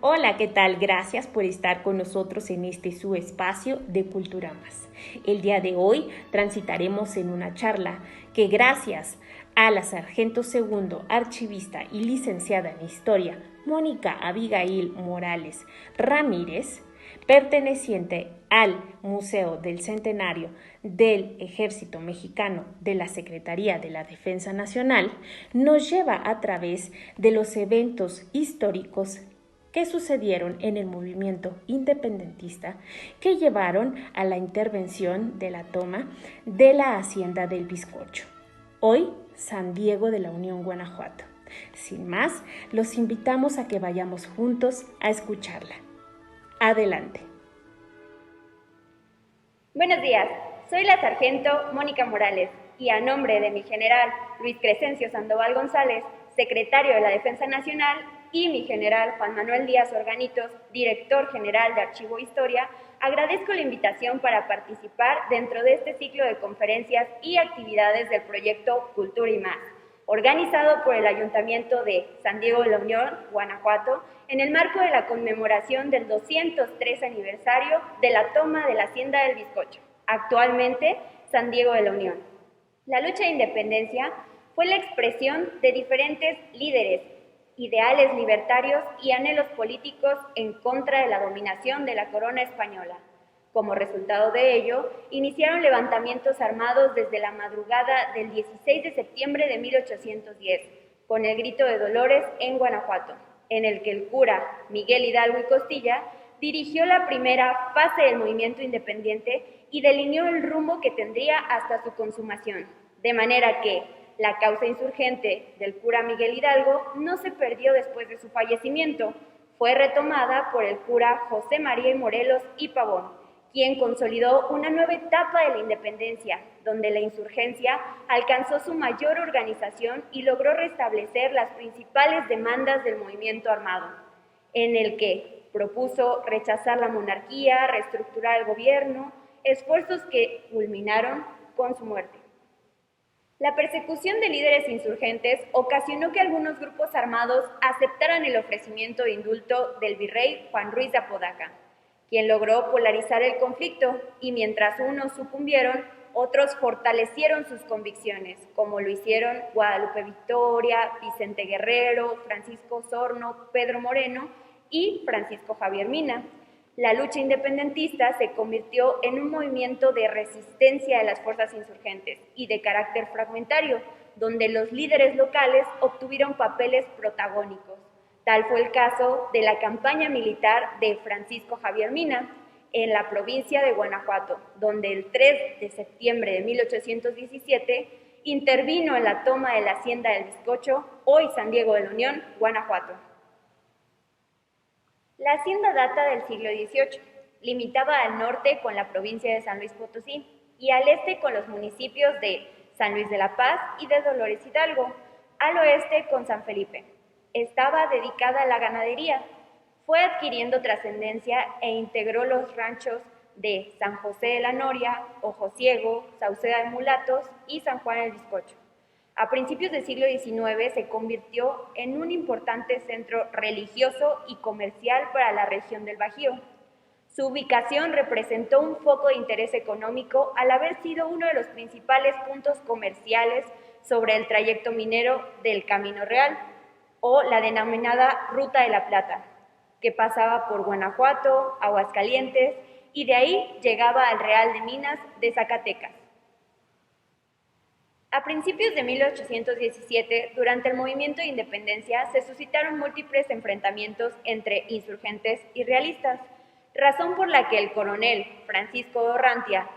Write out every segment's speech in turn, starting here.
Hola, ¿qué tal? Gracias por estar con nosotros en este su espacio de Cultura Más. El día de hoy transitaremos en una charla que gracias a la sargento segundo, archivista y licenciada en Historia, Mónica Abigail Morales Ramírez, perteneciente al Museo del Centenario del Ejército Mexicano de la Secretaría de la Defensa Nacional, nos lleva a través de los eventos históricos que sucedieron en el movimiento independentista que llevaron a la intervención de la toma de la Hacienda del Bizcocho, hoy San Diego de la Unión, Guanajuato. Sin más, los invitamos a que vayamos juntos a escucharla. Adelante. Buenos días, soy la sargento Mónica Morales y a nombre de mi general Luis Crescencio Sandoval González, secretario de la Defensa Nacional, y mi general Juan Manuel Díaz Organitos, director general de Archivo e Historia, agradezco la invitación para participar dentro de este ciclo de conferencias y actividades del proyecto Cultura y Más, organizado por el Ayuntamiento de San Diego de la Unión, Guanajuato, en el marco de la conmemoración del 203 aniversario de la toma de la Hacienda del Bizcocho, actualmente San Diego de la Unión. La lucha de independencia fue la expresión de diferentes líderes, ideales libertarios y anhelos políticos en contra de la dominación de la corona española. Como resultado de ello, iniciaron levantamientos armados desde la madrugada del 16 de septiembre de 1810, con el Grito de Dolores en Guanajuato, en el que el cura Miguel Hidalgo y Costilla dirigió la primera fase del movimiento independiente y delineó el rumbo que tendría hasta su consumación, de manera que la causa insurgente del cura Miguel Hidalgo no se perdió después de su fallecimiento, fue retomada por el cura José María Morelos y Pavón, quien consolidó una nueva etapa de la independencia, donde la insurgencia alcanzó su mayor organización y logró restablecer las principales demandas del movimiento armado, en el que propuso rechazar la monarquía, reestructurar el gobierno, esfuerzos que culminaron con su muerte. La persecución de líderes insurgentes ocasionó que algunos grupos armados aceptaran el ofrecimiento de indulto del virrey Juan Ruiz de Apodaca, quien logró polarizar el conflicto y mientras unos sucumbieron, otros fortalecieron sus convicciones, como lo hicieron Guadalupe Victoria, Vicente Guerrero, Francisco Osorno, Pedro Moreno y Francisco Javier Mina. La lucha independentista se convirtió en un movimiento de resistencia de las fuerzas insurgentes y de carácter fragmentario, donde los líderes locales obtuvieron papeles protagónicos. Tal fue el caso de la campaña militar de Francisco Javier Mina en la provincia de Guanajuato, donde el 3 de septiembre de 1817 intervino en la toma de la Hacienda del Bizcocho, hoy San Diego de la Unión, Guanajuato. La hacienda data del siglo XVIII, limitaba al norte con la provincia de San Luis Potosí y al este con los municipios de San Luis de la Paz y de Dolores Hidalgo, al oeste con San Felipe. Estaba dedicada a la ganadería, fue adquiriendo trascendencia e integró los ranchos de San José de la Noria, Ojociego, Sauceda de Mulatos y San Juan el Bizcocho. A principios del siglo XIX se convirtió en un importante centro religioso y comercial para la región del Bajío. Su ubicación representó un foco de interés económico al haber sido uno de los principales puntos comerciales sobre el trayecto minero del Camino Real, o la denominada Ruta de la Plata, que pasaba por Guanajuato, Aguascalientes y de ahí llegaba al Real de Minas de Zacatecas. A principios de 1817, durante el movimiento de independencia, se suscitaron múltiples enfrentamientos entre insurgentes y realistas, razón por la que el coronel Francisco Orrantia,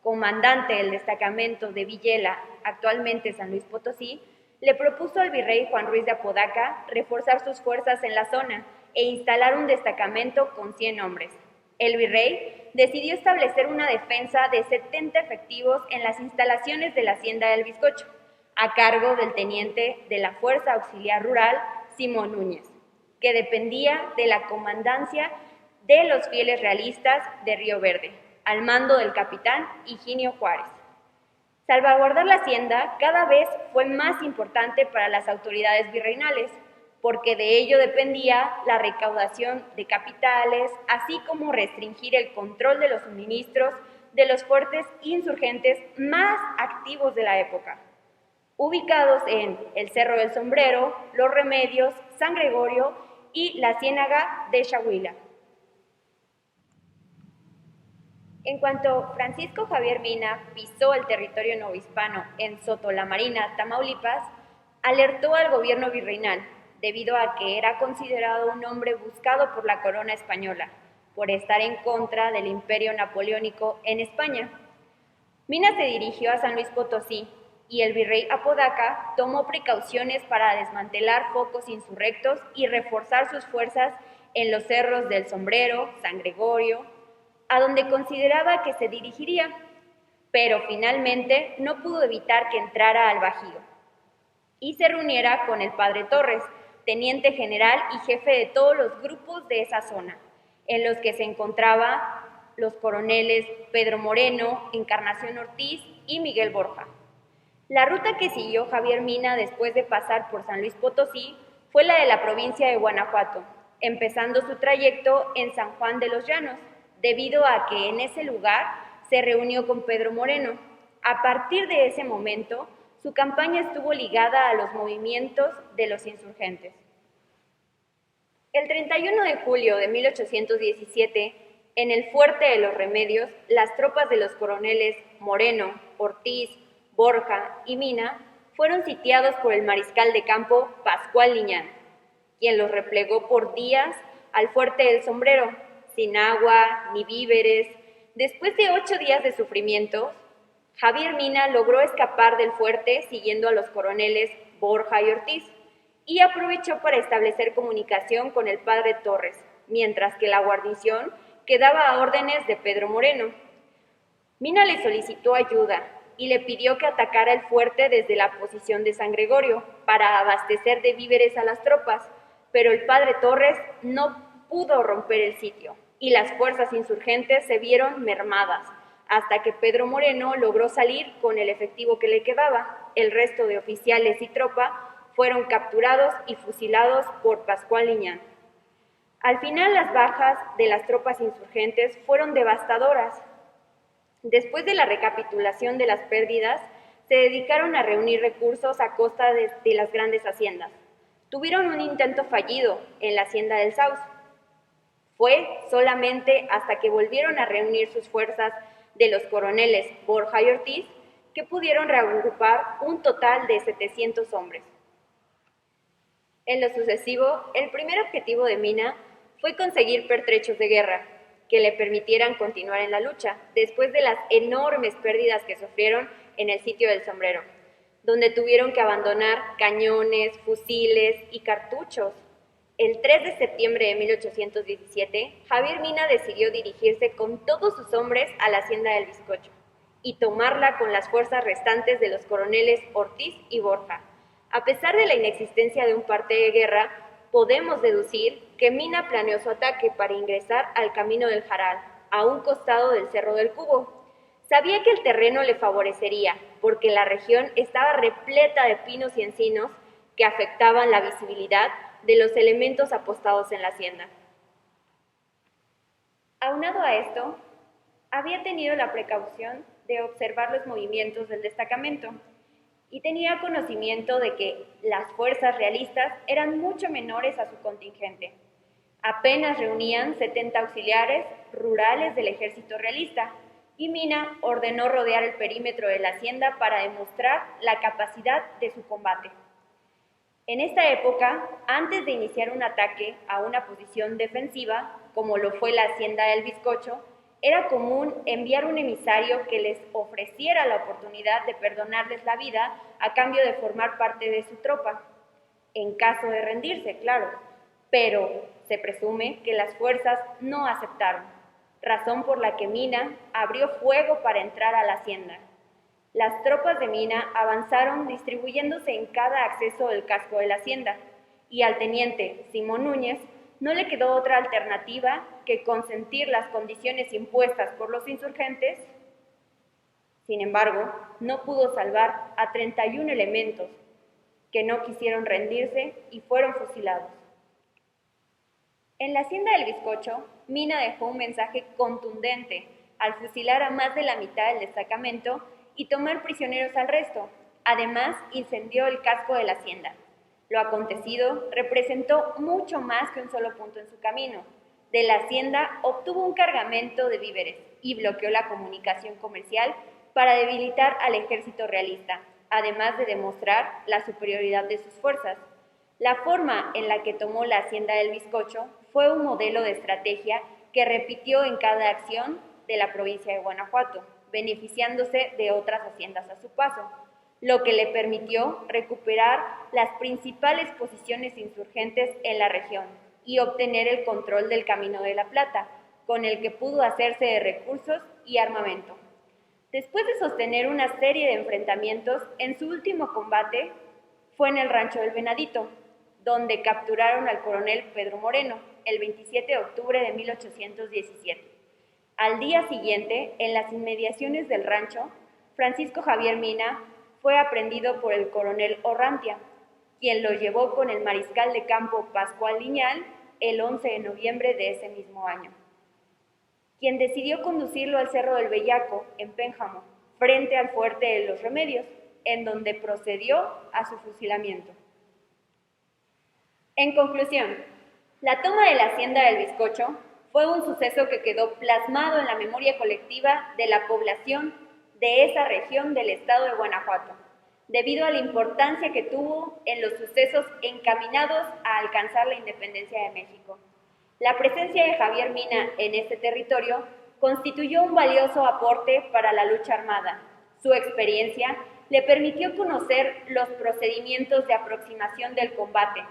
comandante del destacamento de Villela, actualmente San Luis Potosí, le propuso al virrey Juan Ruiz de Apodaca reforzar sus fuerzas en la zona e instalar un destacamento con 100 hombres. El virrey decidió establecer una defensa de 70 efectivos en las instalaciones de la Hacienda del Bizcocho, a cargo del teniente de la Fuerza Auxiliar Rural, Simón Núñez, que dependía de la comandancia de los fieles realistas de Río Verde, al mando del capitán Higinio Juárez. Salvaguardar la hacienda cada vez fue más importante para las autoridades virreinales, porque de ello dependía la recaudación de capitales, así como restringir el control de los suministros de los fuertes insurgentes más activos de la época, ubicados en el Cerro del Sombrero, Los Remedios, San Gregorio y la Ciénaga de Chahuila. En cuanto Francisco Javier Mina pisó el territorio novohispano en Soto la Marina, Tamaulipas, alertó al gobierno virreinal, debido a que era considerado un hombre buscado por la corona española, por estar en contra del imperio napoleónico en España. Mina se dirigió a San Luis Potosí y el virrey Apodaca tomó precauciones para desmantelar focos insurrectos y reforzar sus fuerzas en los cerros del Sombrero, San Gregorio, a donde consideraba que se dirigiría, pero finalmente no pudo evitar que entrara al Bajío y se reuniera con el padre Torres, teniente general y jefe de todos los grupos de esa zona, en los que se encontraban los coroneles Pedro Moreno, Encarnación Ortiz y Miguel Borja. La ruta que siguió Javier Mina después de pasar por San Luis Potosí fue la de la provincia de Guanajuato, empezando su trayecto en San Juan de los Llanos, debido a que en ese lugar se reunió con Pedro Moreno. A partir de ese momento, su campaña estuvo ligada a los movimientos de los insurgentes. El 31 de julio de 1817, en el Fuerte de los Remedios, las tropas de los coroneles Moreno, Ortiz, Borja y Mina fueron sitiados por el mariscal de campo Pascual Liñán, quien los replegó por días al Fuerte del Sombrero, sin agua ni víveres. Después de 8 días de sufrimiento, Javier Mina logró escapar del fuerte siguiendo a los coroneles Borja y Ortiz y aprovechó para establecer comunicación con el padre Torres, mientras que la guarnición quedaba a órdenes de Pedro Moreno. Mina le solicitó ayuda y le pidió que atacara el fuerte desde la posición de San Gregorio para abastecer de víveres a las tropas, pero el padre Torres no pudo romper el sitio y las fuerzas insurgentes se vieron mermadas, hasta que Pedro Moreno logró salir con el efectivo que le quedaba. El resto de oficiales y tropa fueron capturados y fusilados por Pascual Liñán. Al final, las bajas de las tropas insurgentes fueron devastadoras. Después de la recapitulación de las pérdidas, se dedicaron a reunir recursos a costa de las grandes haciendas. Tuvieron un intento fallido en la hacienda del Sauz. Fue solamente hasta que volvieron a reunir sus fuerzas de los coroneles Borja y Ortiz que pudieron reagrupar un total de 700 hombres. En lo sucesivo, el primer objetivo de Mina fue conseguir pertrechos de guerra que le permitieran continuar en la lucha después de las enormes pérdidas que sufrieron en el sitio del Sombrero, donde tuvieron que abandonar cañones, fusiles y cartuchos. El 3 de septiembre de 1817, Javier Mina decidió dirigirse con todos sus hombres a la hacienda del Bizcocho y tomarla con las fuerzas restantes de los coroneles Ortiz y Borja. A pesar de la inexistencia de un parte de guerra, podemos deducir que Mina planeó su ataque para ingresar al Camino del Jaral, a un costado del Cerro del Cubo. Sabía que el terreno le favorecería, porque la región estaba repleta de pinos y encinos que afectaban la visibilidad de los elementos apostados en la hacienda. Aunado a esto, había tenido la precaución de observar los movimientos del destacamento y tenía conocimiento de que las fuerzas realistas eran mucho menores a su contingente. Apenas reunían 70 auxiliares rurales del ejército realista, y Mina ordenó rodear el perímetro de la hacienda para demostrar la capacidad de su combate. En esta época, antes de iniciar un ataque a una posición defensiva, como lo fue la hacienda del Bizcocho, era común enviar un emisario que les ofreciera la oportunidad de perdonarles la vida a cambio de formar parte de su tropa, en caso de rendirse, claro, pero se presume que las fuerzas no aceptaron, razón por la que Mina abrió fuego para entrar a la hacienda. Las tropas de Mina avanzaron distribuyéndose en cada acceso del casco de la hacienda, y al teniente Simón Núñez no le quedó otra alternativa que consentir las condiciones impuestas por los insurgentes. Sin embargo, no pudo salvar a 31 elementos, que no quisieron rendirse y fueron fusilados. En la hacienda del Bizcocho, Mina dejó un mensaje contundente al fusilar a más de la mitad del destacamento y tomar prisioneros al resto. Además, incendió el casco de la hacienda. Lo acontecido representó mucho más que un solo punto en su camino. De la hacienda obtuvo un cargamento de víveres y bloqueó la comunicación comercial para debilitar al ejército realista, además de demostrar la superioridad de sus fuerzas. La forma en la que tomó la hacienda del Bizcocho fue un modelo de estrategia que repitió en cada acción de la provincia de Guanajuato, beneficiándose de otras haciendas a su paso, lo que le permitió recuperar las principales posiciones insurgentes en la región y obtener el control del Camino de la Plata, con el que pudo hacerse de recursos y armamento. Después de sostener una serie de enfrentamientos, en su último combate fue en el Rancho del Venadito, donde capturaron al coronel Pedro Moreno el 27 de octubre de 1817. Al día siguiente, en las inmediaciones del rancho, Francisco Javier Mina fue aprehendido por el coronel Orrantia, quien lo llevó con el mariscal de campo Pascual Liñán el 11 de noviembre de ese mismo año, quien decidió conducirlo al Cerro del Bellaco, en Pénjamo, frente al Fuerte de los Remedios, en donde procedió a su fusilamiento. En conclusión, la toma de la hacienda del Bizcocho fue un suceso que quedó plasmado en la memoria colectiva de la población de esa región del estado de Guanajuato, debido a la importancia que tuvo en los sucesos encaminados a alcanzar la independencia de México. La presencia de Javier Mina en este territorio constituyó un valioso aporte para la lucha armada. Su experiencia le permitió conocer los procedimientos de aproximación del combate.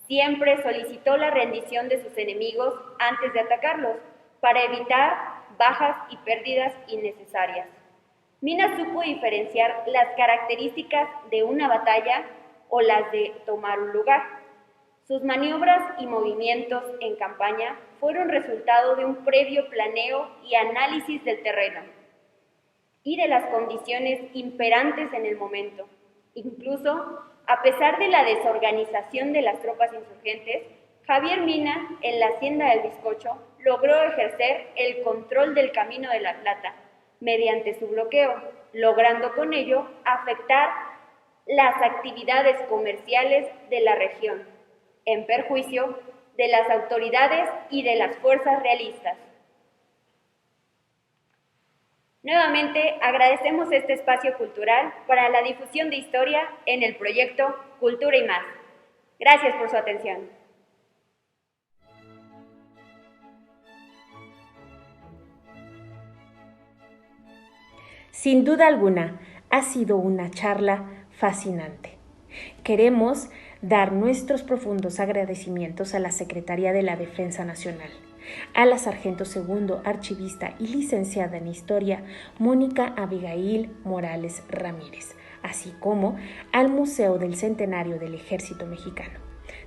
Siempre solicitó la rendición de sus enemigos antes de atacarlos, para evitar bajas y pérdidas innecesarias. Mina supo diferenciar las características de una batalla o las de tomar un lugar. Sus maniobras y movimientos en campaña fueron resultado de un previo planeo y análisis del terreno y de las condiciones imperantes en el momento. Incluso, a pesar de la desorganización de las tropas insurgentes, Javier Mina, en la hacienda del Bizcocho, logró ejercer el control del Camino de la Plata mediante su bloqueo, logrando con ello afectar las actividades comerciales de la región, en perjuicio de las autoridades y de las fuerzas realistas. Nuevamente agradecemos este espacio cultural para la difusión de historia en el proyecto Cultura y Más. Gracias por su atención. Sin duda alguna, ha sido una charla fascinante. Queremos dar nuestros profundos agradecimientos a la Secretaría de la Defensa Nacional, a la Sargento Segundo, archivista y licenciada en Historia, Mónica Abigail Morales Ramírez, así como al Museo del Centenario del Ejército Mexicano.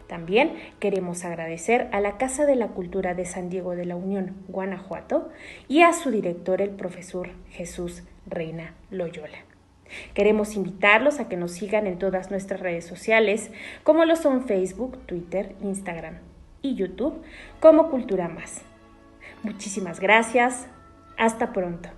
También queremos agradecer a la Casa de la Cultura de San Diego de la Unión, Guanajuato, y a su director, el profesor Jesús Reina Loyola. Queremos invitarlos a que nos sigan en todas nuestras redes sociales, como lo son Facebook, Twitter, Instagram y YouTube, como Cultura Más. Muchísimas gracias. Hasta pronto.